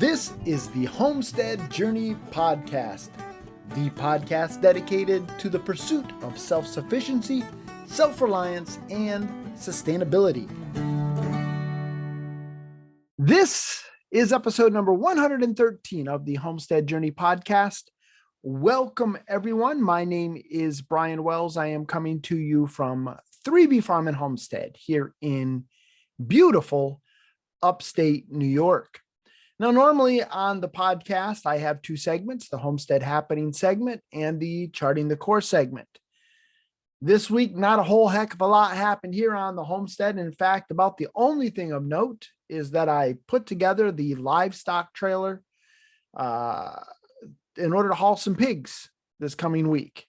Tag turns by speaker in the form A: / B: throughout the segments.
A: This is the Homestead Journey Podcast, the podcast dedicated to the pursuit of self-sufficiency, self-reliance, and sustainability. This is episode number 113 of the Homestead Journey Podcast. Welcome, everyone. My name is Brian Wells. I am coming to you from 3B Farm and Homestead here in beautiful upstate New York. Now, normally on the podcast, I have two segments, the Homestead Happening segment and the Charting the Course segment. This week, not a whole heck of a lot happened here on the homestead. In fact, about the only thing of note is that I put together the livestock trailer in order to haul some pigs this coming week.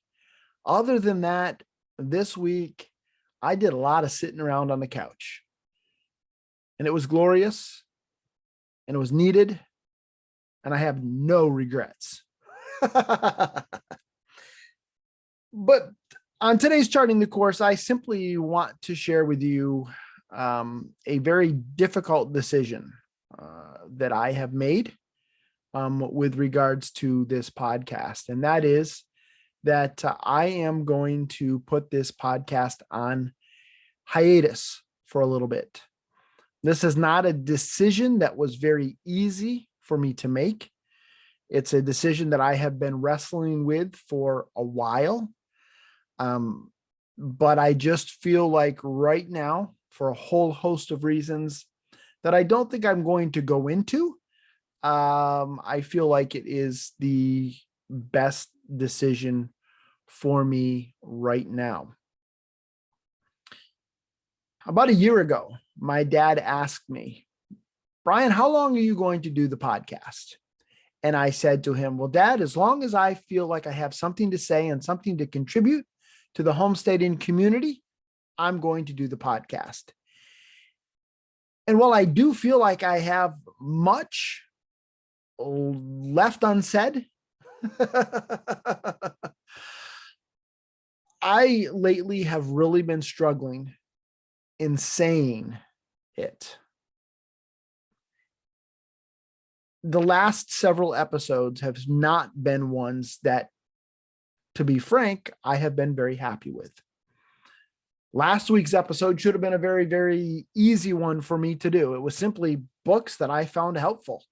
A: Other than that, this week, I did a lot of sitting around on the couch. And it was glorious. And it was needed, and I have no regrets. But on today's Charting the Course, I simply want to share with you a very difficult decision that I have made with regards to this podcast. And that is that I am going to put this podcast on hiatus for a little bit. This is not a decision that was very easy for me to make. It's a decision that I have been wrestling with for a while. But I just feel like right now, for a whole host of reasons that I don't think I'm going to go into, I feel like it is the best decision for me right now. About a year ago, my dad asked me, Brian, how long are you going to do the podcast? And I said to him, well, Dad, as long as I feel like I have something to say and something to contribute to the homesteading community, I'm going to do the podcast. And while I do feel like I have much left unsaid, I lately have really been struggling in saying it. The last several episodes have not been ones that, to be frank, I have been very happy with. Last week's episode should have been a very, very easy one for me to do. It was simply books that I found helpful.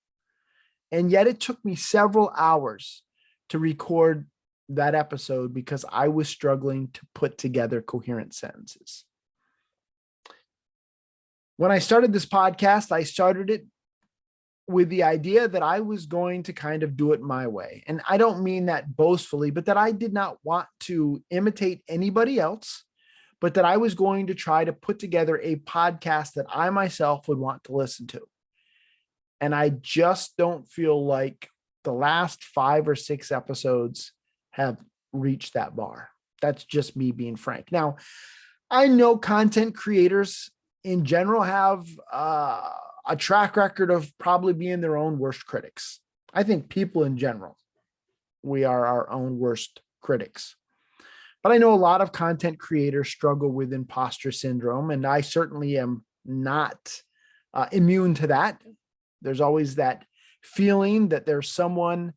A: And yet it took me several hours to record that episode because I was struggling to put together coherent sentences. When I started this podcast, I started it with the idea that I was going to kind of do it my way. And I don't mean that boastfully, but that I did not want to imitate anybody else, but that I was going to try to put together a podcast that I myself would want to listen to. And I just don't feel like the last 5 or 6 episodes have reached that bar. That's just me being frank. Now, I know content creators in general have a track record of probably being their own worst critics. I think people in general, we are our own worst critics. But I know a lot of content creators struggle with imposter syndrome, and I certainly am not immune to that. There's always that feeling that there's someone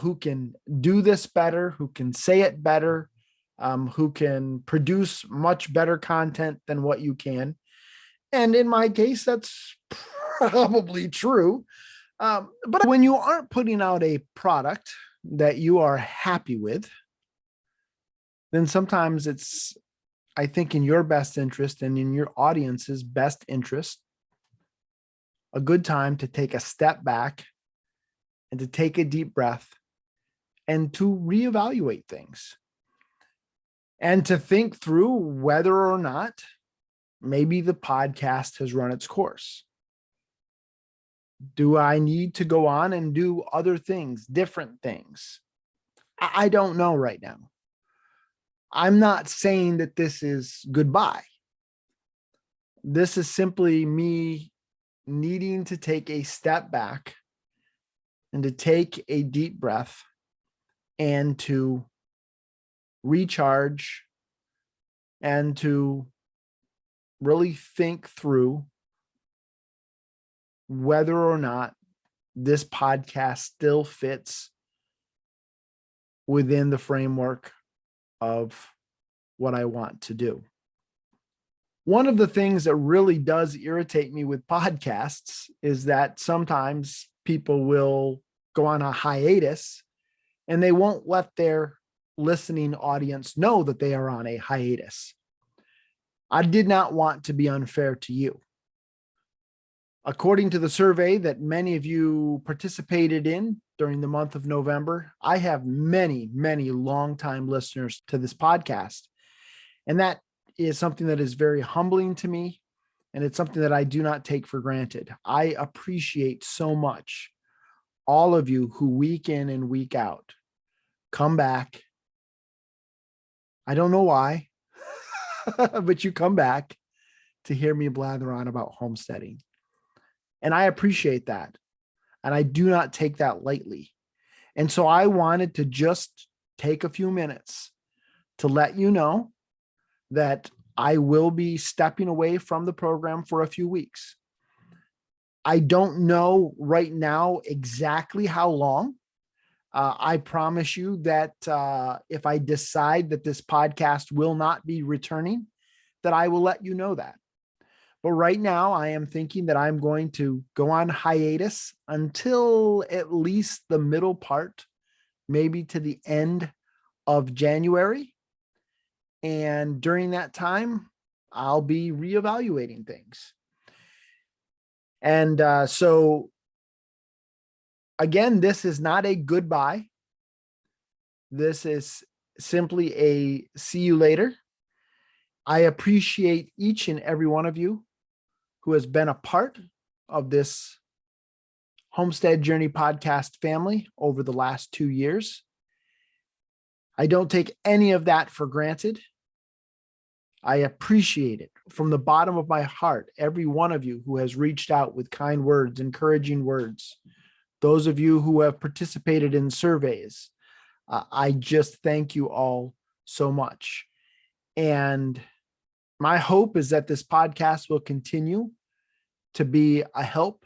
A: who can do this better, who can say it better, who can produce much better content than what you can. And in my case, that's probably true. But when you aren't putting out a product that you are happy with, then sometimes it's, I think, in your best interest and in your audience's best interest, a good time to take a step back and to take a deep breath and to reevaluate things and to think through whether or not maybe the podcast has run its course. Do I need to go on and do other things, different things? I don't know right now. I'm not saying that this is goodbye. This is simply me needing to take a step back and to take a deep breath and to recharge and to really think through whether or not this podcast still fits within the framework of what I want to do. One of the things that really does irritate me with podcasts is that sometimes people will go on a hiatus and they won't let their listening audience know that they are on a hiatus. I did not want to be unfair to you. According to the survey that many of you participated in during the month of November, I have many, many longtime listeners to this podcast. And that is something that is very humbling to me. And it's something that I do not take for granted. I appreciate so much all of you who week in and week out come back. I don't know why, but you come back to hear me blather on about homesteading. And I appreciate that. And I do not take that lightly. And so I wanted to just take a few minutes to let you know that I will be stepping away from the program for a few weeks. I don't know right now exactly how long. I promise you that if I decide that this podcast will not be returning, that I will let you know that. But right now, I am thinking that I'm going to go on hiatus until at least the middle part, maybe to the end of January. And during that time, I'll be reevaluating things. And so, again, this is not a goodbye. This is simply a see you later. I appreciate each and every one of you who has been a part of this Homestead Journey podcast family over the last 2 years. I don't take any of that for granted. I appreciate it from the bottom of my heart, every one of you who has reached out with kind words, encouraging words, those of you who have participated in surveys. I just thank you all so much. And my hope is that this podcast will continue to be a help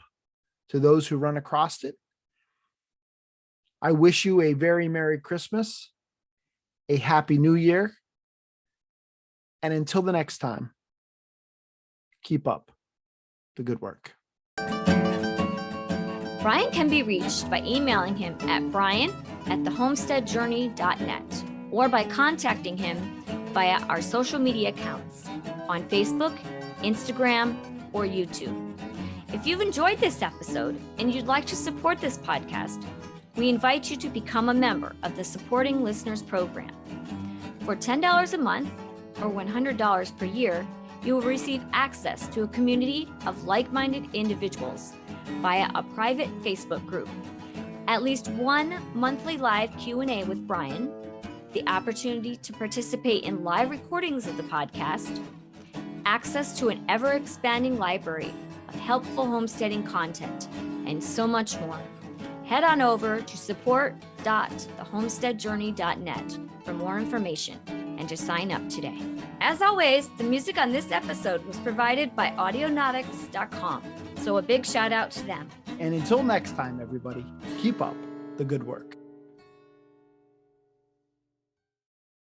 A: to those who run across it. I wish you a very Merry Christmas, a Happy New Year, and until the next time, keep up the good work.
B: Brian can be reached by emailing him at brian@thehomesteadjourney.net or by contacting him via our social media accounts on Facebook, Instagram, or YouTube. If you've enjoyed this episode and you'd like to support this podcast, we invite you to become a member of the Supporting Listeners program. For $10 a month or $100 per year, you will receive access to a community of like-minded individuals via a private Facebook group, at least one monthly live Q&A with Brian, the opportunity to participate in live recordings of the podcast, access to an ever-expanding library of helpful homesteading content, and so much more. Head on over to support.thehomesteadjourney.net for more information and to sign up today. As always, the music on this episode was provided by audionautics.com, so a big shout out to them.
A: And until next time, everybody, keep up the good work.